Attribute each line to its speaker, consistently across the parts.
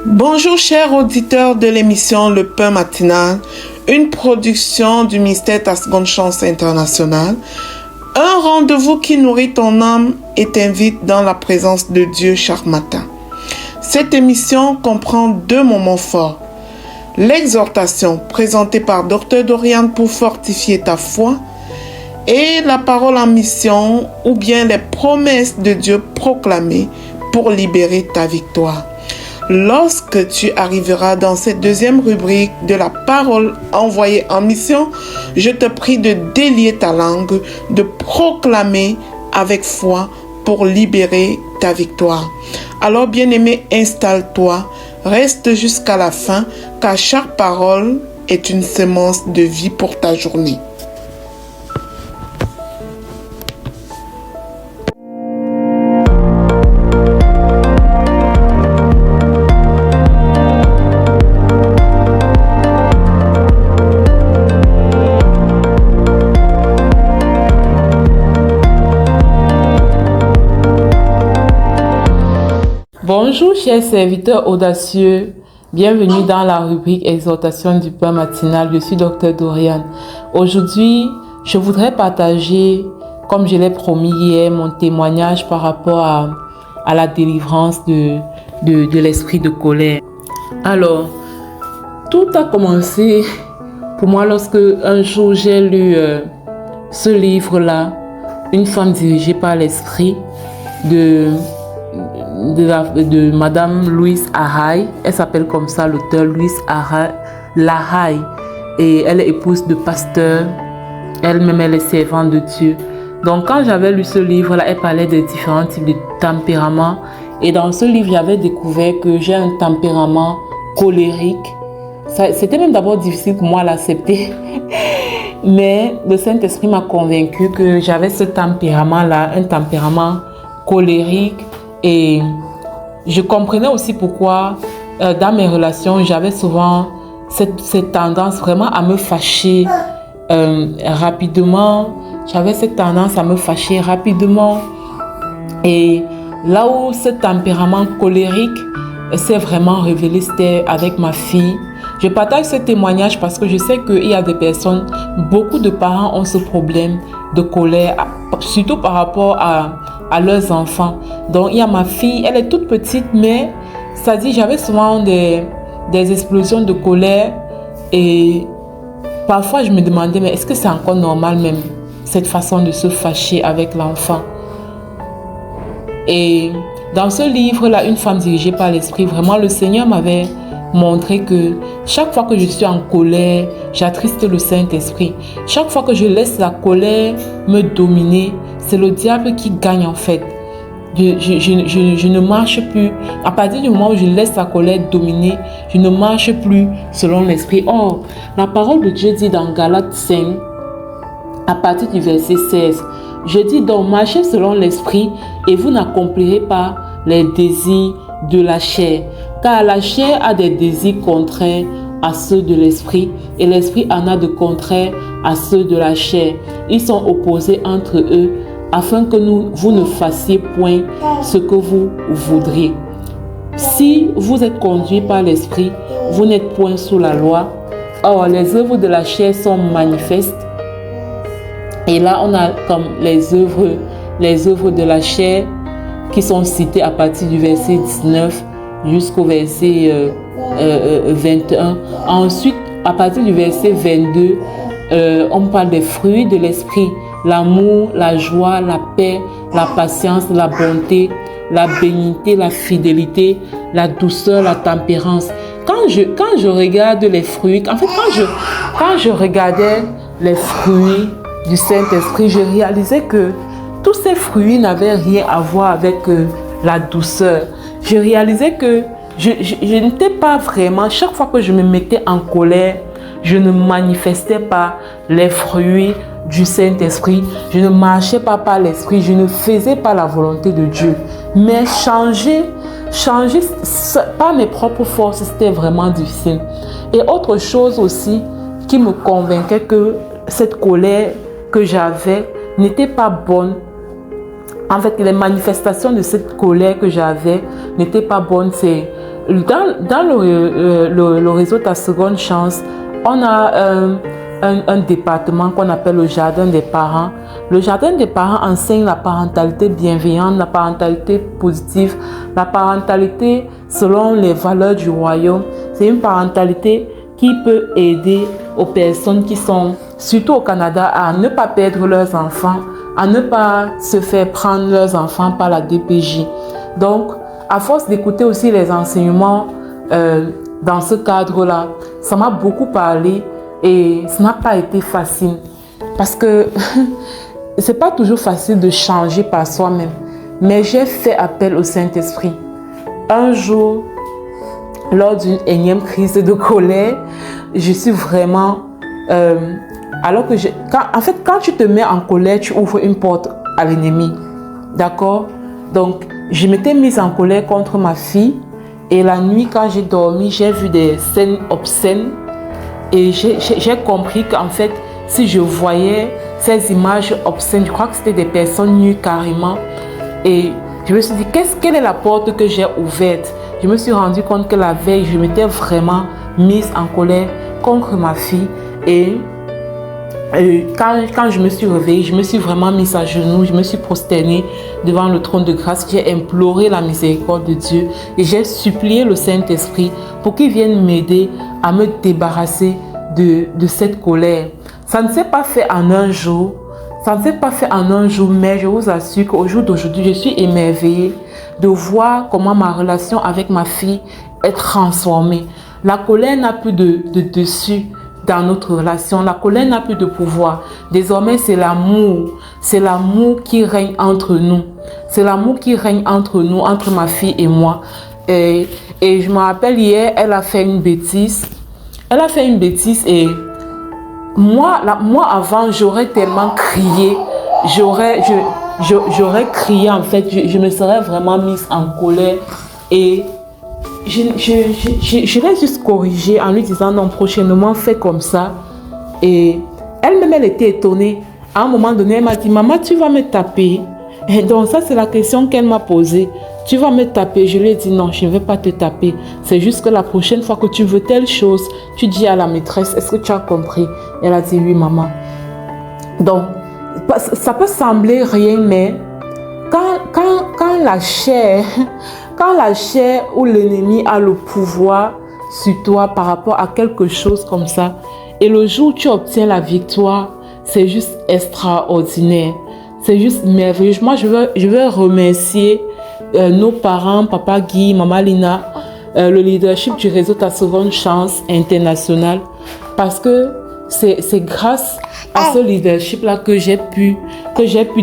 Speaker 1: Bonjour chers auditeurs de l'émission Le Pain Matinal, une production du ministère Ta Seconde Chance International, un rendez-vous qui nourrit ton âme et t'invite dans la présence de Dieu chaque matin. Cette émission comprend 2 moments forts. L'exhortation présentée par Dr Dorian pour fortifier ta foi et la parole en mission ou bien les promesses de Dieu proclamées pour libérer ta victoire. Lorsque tu arriveras dans cette 2e rubrique de la parole envoyée en mission, je te prie de délier ta langue, de proclamer avec foi pour libérer ta victoire. Alors bien-aimé, installe-toi, reste jusqu'à la fin, car chaque parole est une semence de vie pour ta journée.
Speaker 2: Bonjour chers serviteurs audacieux, bienvenue dans la rubrique Exhortation du pain matinal. Je suis Dr Dorian. Aujourd'hui, je voudrais partager, comme je l'ai promis hier, mon témoignage par rapport à la délivrance de l'esprit de colère. Alors, tout a commencé pour moi lorsque un jour j'ai lu ce livre-là, Une femme dirigée par l'esprit de Madame Louise Hay. Elle s'appelle comme ça, l'auteur Louise Hay. Et elle est épouse de pasteur. Elle-même, elle est servante de Dieu. Donc, quand j'avais lu ce livre-là, elle parlait des différents types de tempéraments. Et dans ce livre, j'avais découvert que j'ai un tempérament colérique. C'était même d'abord difficile pour moi à l'accepter. Mais le Saint-Esprit m'a convaincu que j'avais ce tempérament-là, un tempérament colérique. Et je comprenais aussi pourquoi dans mes relations, j'avais souvent cette tendance vraiment à me fâcher rapidement. J'avais cette tendance à me fâcher rapidement. Et là où ce tempérament colérique s'est vraiment révélé, c'était avec ma fille. Je partage ce témoignage parce que je sais qu'il y a des personnes, beaucoup de parents ont ce problème de colère, surtout par rapport à leurs enfants. Donc il y a ma fille, elle est toute petite, mais ça dit, j'avais souvent des explosions de colère et parfois je me demandais, mais est-ce que c'est encore normal même, cette façon de se fâcher avec l'enfant? Et dans ce livre-là, Une femme dirigée par l'esprit, vraiment le Seigneur m'avait montré que chaque fois que je suis en colère, j'attriste le Saint-Esprit. Chaque fois que je laisse la colère me dominer, c'est le diable qui gagne en fait. Je ne marche plus. À partir du moment où je laisse la colère dominer, je ne marche plus selon l'Esprit. Or, la parole de Dieu dit dans Galates 5, à partir du verset 16, je dis donc, marchez selon l'Esprit et vous n'accomplirez pas les désirs de la chair. Car la chair a des désirs contraires à ceux de l'esprit et l'esprit en a de contraires à ceux de la chair. Ils sont opposés entre eux afin que vous ne fassiez point ce que vous voudriez. Si vous êtes conduits par l'esprit, vous n'êtes point sous la loi. Or, les œuvres de la chair sont manifestes. Et là, on a comme les œuvres de la chair qui sont citées à partir du verset 19 jusqu'au verset 21. Ensuite, à partir du verset 22, on parle des fruits de l'esprit: l'amour, la joie, la paix, la patience, la bonté, la bénignité, la fidélité, la douceur, la tempérance. Quand je regarde les fruits, en fait, quand je regardais les fruits du Saint-Esprit, je réalisais que tous ces fruits n'avaient rien à voir avec la douceur. Je réalisais que je n'étais pas vraiment, chaque fois que je me mettais en colère, je ne manifestais pas les fruits du Saint-Esprit. Je ne marchais pas par l'Esprit, je ne faisais pas la volonté de Dieu. Mais changer par mes propres forces, c'était vraiment difficile. Et autre chose aussi qui me convainquait que cette colère que j'avais n'était pas bonne. En fait, les manifestations de cette colère que j'avais n'étaient pas bonnes. C'est dans le réseau Ta Seconde Chance, on a un département qu'on appelle le jardin des parents. Le jardin des parents enseigne la parentalité bienveillante, la parentalité positive, la parentalité selon les valeurs du royaume. C'est une parentalité qui peut aider aux personnes qui sont, surtout au Canada, à ne pas perdre leurs enfants, à ne pas se faire prendre leurs enfants par la DPJ. Donc, à force d'écouter aussi les enseignements dans ce cadre-là, ça m'a beaucoup parlé et ça n'a pas été facile. Parce que c'est pas toujours facile de changer par soi-même. Mais j'ai fait appel au Saint-Esprit. Un jour, lors d'une énième crise de colère, je suis vraiment... quand tu te mets en colère, tu ouvres une porte à l'ennemi. D'accord? Donc, je m'étais mise en colère contre ma fille. Et la nuit, quand j'ai dormi, j'ai vu des scènes obscènes. Et j'ai compris qu'en fait, si je voyais ces images obscènes, je crois que c'était des personnes nues carrément. Et je me suis dit, quelle est la porte que j'ai ouverte? Je me suis rendu compte que la veille, je m'étais vraiment mise en colère contre ma fille. Et quand je me suis réveillée, je me suis vraiment mise à genoux, je me suis prosternée devant le trône de grâce. J'ai imploré la miséricorde de Dieu et j'ai supplié le Saint-Esprit pour qu'il vienne m'aider à me débarrasser de cette colère. Ça ne s'est pas fait en un jour. Ça ne s'est pas fait en un jour, mais je vous assure qu'au jour d'aujourd'hui, je suis émerveillée de voir comment ma relation avec ma fille est transformée. La colère n'a plus de dessus dans notre relation. La colère n'a plus de pouvoir. Désormais, c'est l'amour. C'est l'amour qui règne entre nous. C'est l'amour qui règne entre nous, entre ma fille et moi. Et je me rappelle hier, elle a fait une bêtise. Elle a fait une bêtise et moi avant, j'aurais tellement crié. J'aurais crié en fait. Je me serais vraiment mise en colère. Et je l'ai juste corrigé en lui disant non, prochainement, fais comme ça. Et elle-même, elle était étonnée. À un moment donné, elle m'a dit, maman, tu vas me taper. Et donc ça, c'est la question qu'elle m'a posée. Tu vas me taper? Je lui ai dit non, je ne vais pas te taper. C'est juste que la prochaine fois que tu veux telle chose, tu dis à la maîtresse, est-ce que tu as compris? Elle a dit oui, maman. Donc, ça peut sembler rien, mais quand la chair ou l'ennemi a le pouvoir sur toi par rapport à quelque chose comme ça, et le jour où tu obtiens la victoire, c'est juste extraordinaire. C'est juste merveilleux. Moi, je veux remercier nos parents, papa Guy, maman Lina, le leadership du réseau Ta Seconde Chance international, parce que c'est grâce à ce leadership-là que j'ai pu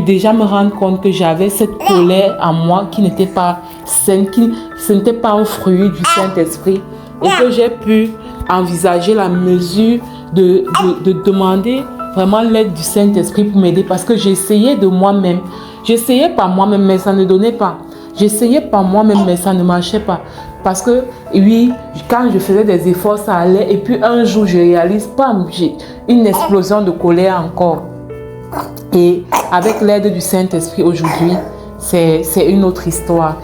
Speaker 2: déjà me rendre compte que j'avais cette colère en moi qui n'était pas saine, ce n'était pas un fruit du Saint-Esprit, et que j'ai pu envisager la mesure de demander vraiment l'aide du Saint-Esprit pour m'aider, parce que j'essayais de moi-même. J'essayais par moi-même, mais ça ne donnait pas. J'essayais par moi-même, mais ça ne marchait pas. Parce que, oui, quand je faisais des efforts, ça allait. Et puis un jour, je réalise, bam, j'ai une explosion de colère encore. Et avec l'aide du Saint-Esprit aujourd'hui, c'est une autre histoire.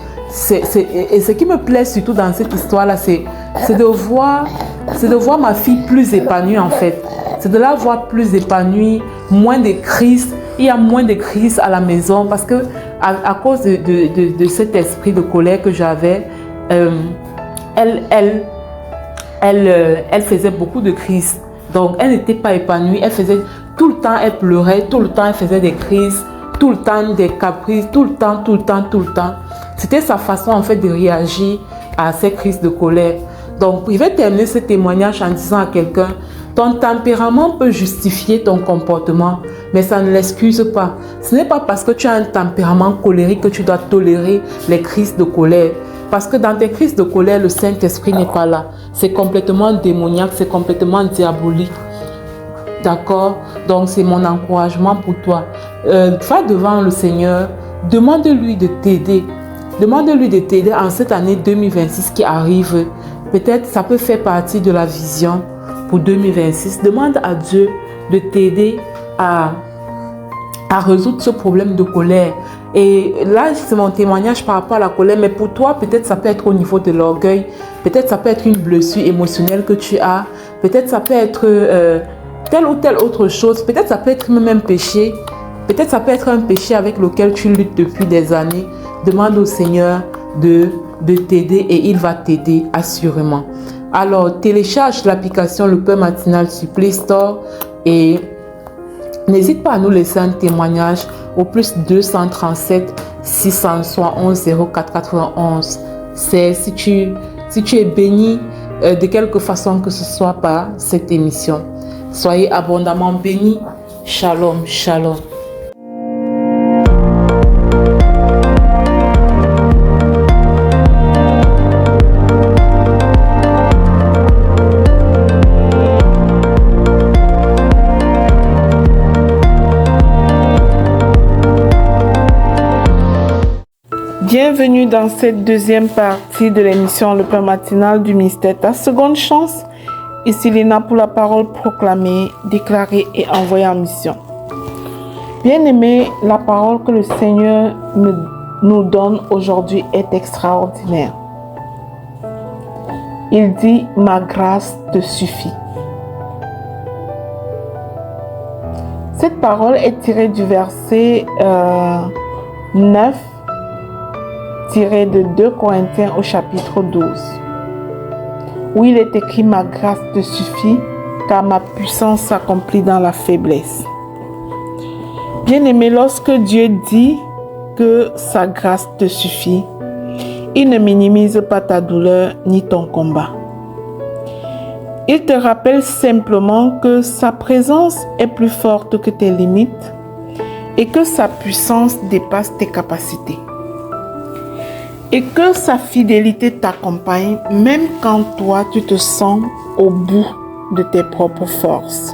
Speaker 2: Et ce qui me plaît surtout dans cette histoire-là, c'est de voir ma fille plus épanouie en fait. C'est de la voir plus épanouie, moins de crises. Il y a moins de crises à la maison parce que à cause de cet esprit de colère que j'avais, elle faisait beaucoup de crises. Donc elle n'était pas épanouie. Elle faisait tout le temps, elle pleurait, tout le temps elle faisait des crises, tout le temps des caprices, tout le temps. C'était sa façon en fait de réagir à ces crises de colère. Donc je vais terminer ce témoignage en disant à quelqu'un: ton tempérament peut justifier ton comportement, mais ça ne l'excuse pas. Ce n'est pas parce que tu as un tempérament colérique que tu dois tolérer les crises de colère. Parce que dans tes crises de colère, le Saint-Esprit n'est pas là. C'est complètement démoniaque, c'est complètement diabolique. D'accord? Donc c'est mon encouragement pour toi. Va devant le Seigneur, demande-lui de t'aider. Demande-lui de t'aider en cette année 2026 qui arrive. Peut-être ça peut faire partie de la vision pour 2026. Demande à Dieu de t'aider à résoudre ce problème de colère. Et là, c'est mon témoignage par rapport à la colère. Mais pour toi, peut-être ça peut être au niveau de l'orgueil. Peut-être ça peut être une blessure émotionnelle que tu as. Peut-être ça peut être telle ou telle autre chose. Peut-être ça peut être même un péché. Peut-être ça peut être un péché avec lequel tu luttes depuis des années. Demande au Seigneur de t'aider et il va t'aider assurément. Alors, télécharge l'application Le Pain Matinal sur Play Store et n'hésite pas à nous laisser un témoignage au plus 237 671 04 91. C'est si tu es béni de quelque façon que ce soit par cette émission. Soyez abondamment bénis. Shalom, shalom.
Speaker 1: Bienvenue dans cette deuxième partie de l'émission Le Pain Matinal du ministère Ta Seconde Chance. Ici Lina pour la parole proclamée, déclarée et envoyée en mission. Bien-aimés, la parole que le Seigneur nous donne aujourd'hui est extraordinaire. Il dit « Ma grâce te suffit ». Cette parole est tirée du verset 9, tiré de 2 Corinthiens au chapitre 12, où il est écrit « Ma grâce te suffit, car ma puissance s'accomplit dans la faiblesse ». Bien-aimé, lorsque Dieu dit que sa grâce te suffit, il ne minimise pas ta douleur ni ton combat. Il te rappelle simplement que sa présence est plus forte que tes limites et que sa puissance dépasse tes capacités. Et que sa fidélité t'accompagne même quand toi tu te sens au bout de tes propres forces.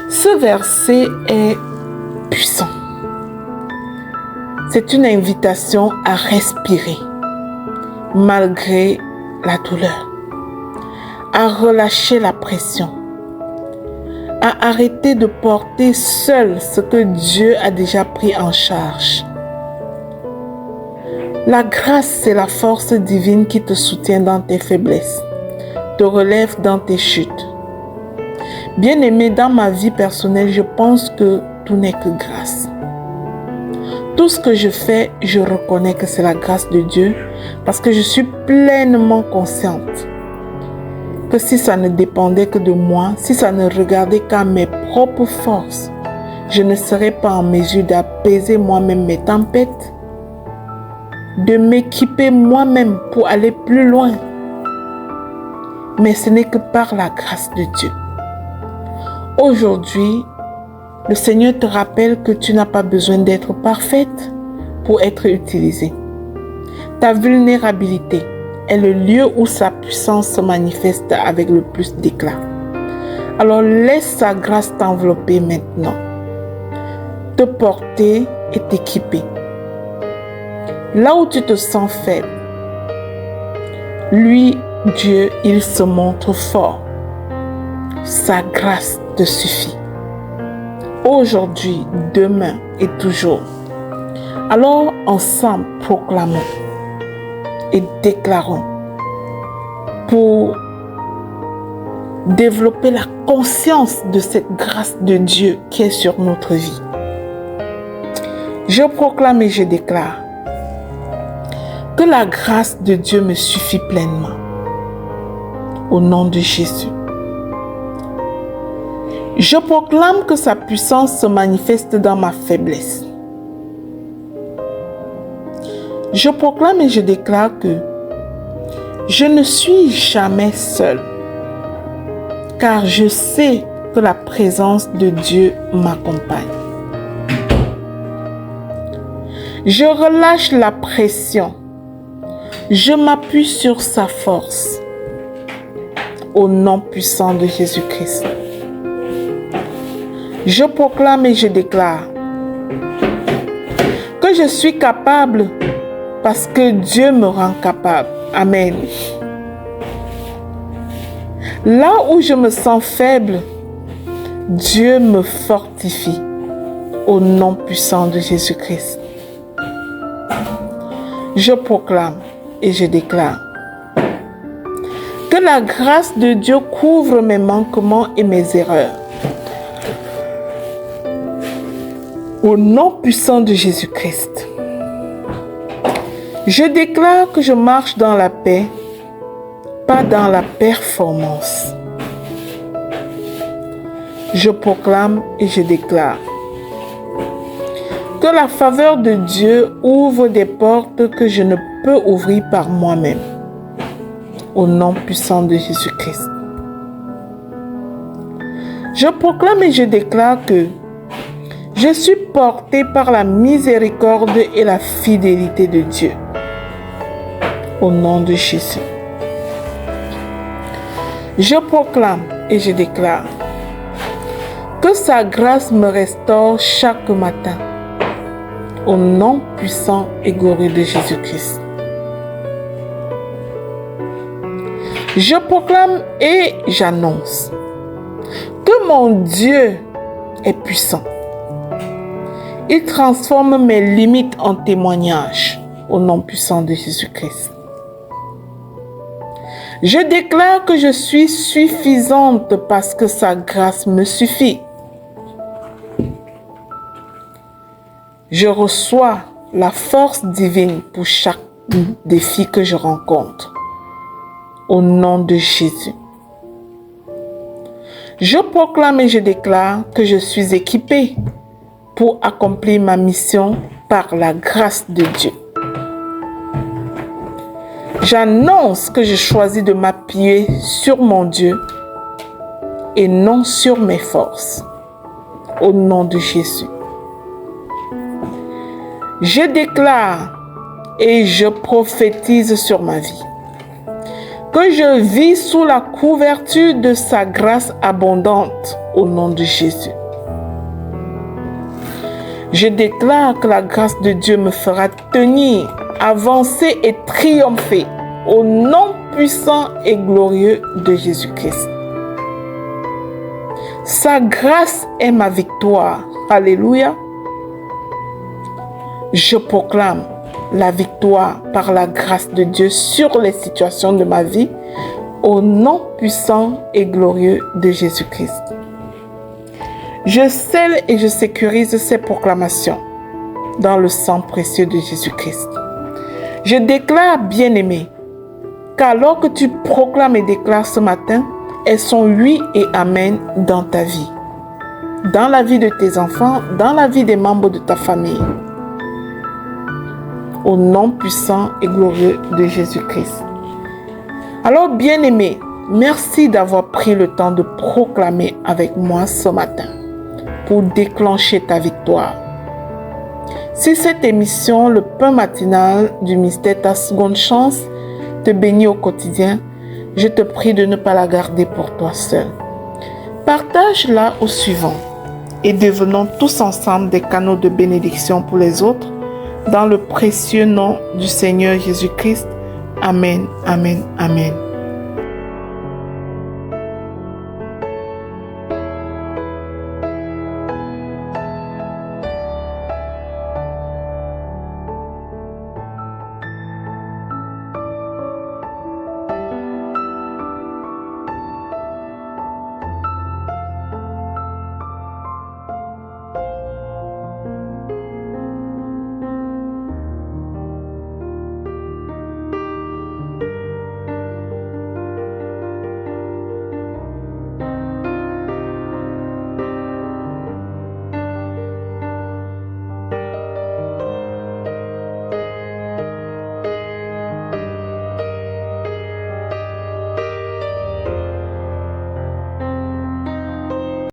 Speaker 1: Ce verset est puissant. C'est une invitation à respirer malgré la douleur, à relâcher la pression, à arrêter de porter seul ce que Dieu a déjà pris en charge. La grâce, c'est la force divine qui te soutient dans tes faiblesses, te relève dans tes chutes. Bien-aimé, dans ma vie personnelle, je pense que tout n'est que grâce. Tout ce que je fais, je reconnais que c'est la grâce de Dieu parce que je suis pleinement consciente que si ça ne dépendait que de moi, si ça ne regardait qu'à mes propres forces, je ne serais pas en mesure d'apaiser moi-même mes tempêtes, de m'équiper moi-même pour aller plus loin. Mais ce n'est que par la grâce de Dieu. Aujourd'hui, le Seigneur te rappelle que tu n'as pas besoin d'être parfaite pour être utilisée. Ta vulnérabilité est le lieu où sa puissance se manifeste avec le plus d'éclat. Alors laisse sa grâce t'envelopper maintenant, te porter et t'équiper. Là où tu te sens faible, lui, Dieu, il se montre fort. Sa grâce te suffit. Aujourd'hui, demain et toujours. Alors, ensemble, proclamons et déclarons pour développer la conscience de cette grâce de Dieu qui est sur notre vie. Je proclame et je déclare que la grâce de Dieu me suffit pleinement. Au nom de Jésus. Je proclame que sa puissance se manifeste dans ma faiblesse. Je proclame et je déclare que je ne suis jamais seul, car je sais que la présence de Dieu m'accompagne. Je relâche la pression. Je m'appuie sur sa force. Au nom puissant de Jésus-Christ. Je proclame et je déclare que je suis capable parce que Dieu me rend capable. Amen. Là où je me sens faible, Dieu me fortifie. Au nom puissant de Jésus-Christ. Je proclame et je déclare que la grâce de Dieu couvre mes manquements et mes erreurs. Au nom puissant de Jésus-Christ, je déclare que je marche dans la paix, pas dans la performance. Je proclame et je déclare que la faveur de Dieu ouvre des portes que je ne peux ouvrir par moi-même. Au nom puissant de Jésus-Christ. Je proclame et je déclare que je suis porté par la miséricorde et la fidélité de Dieu. Au nom de Jésus. Je proclame et je déclare que sa grâce me restaure chaque matin. Au nom puissant et glorieux de Jésus-Christ. Je proclame et j'annonce que mon Dieu est puissant. Il transforme mes limites en témoignages au nom puissant de Jésus-Christ. Je déclare que je suis suffisante parce que sa grâce me suffit. Je reçois la force divine pour chaque défi que je rencontre. Au nom de Jésus. Je proclame et je déclare que je suis équipée pour accomplir ma mission par la grâce de Dieu. J'annonce que je choisis de m'appuyer sur mon Dieu et non sur mes forces. Au nom de Jésus. Je déclare et je prophétise sur ma vie que je vis sous la couverture de sa grâce abondante au nom de Jésus. Je déclare que la grâce de Dieu me fera tenir, avancer et triompher au nom puissant et glorieux de Jésus-Christ. Sa grâce est ma victoire. Alléluia. Je proclame la victoire par la grâce de Dieu sur les situations de ma vie au nom puissant et glorieux de Jésus-Christ. Je scelle et je sécurise ces proclamations dans le sang précieux de Jésus-Christ. Je déclare, bien-aimé, qu'alors que tu proclames et déclares ce matin, elles sont oui et amen dans ta vie, dans la vie de tes enfants, dans la vie des membres de ta famille. Au nom puissant et glorieux de Jésus-Christ. Alors, bien-aimé, merci d'avoir pris le temps de proclamer avec moi ce matin pour déclencher ta victoire. Si cette émission, le pain matinal du mystère Ta Seconde Chance, te bénit au quotidien, je te prie de ne pas la garder pour toi seul. Partage-la au suivant et devenons tous ensemble des canaux de bénédiction pour les autres. Dans le précieux nom du Seigneur Jésus-Christ. Amen, amen, amen.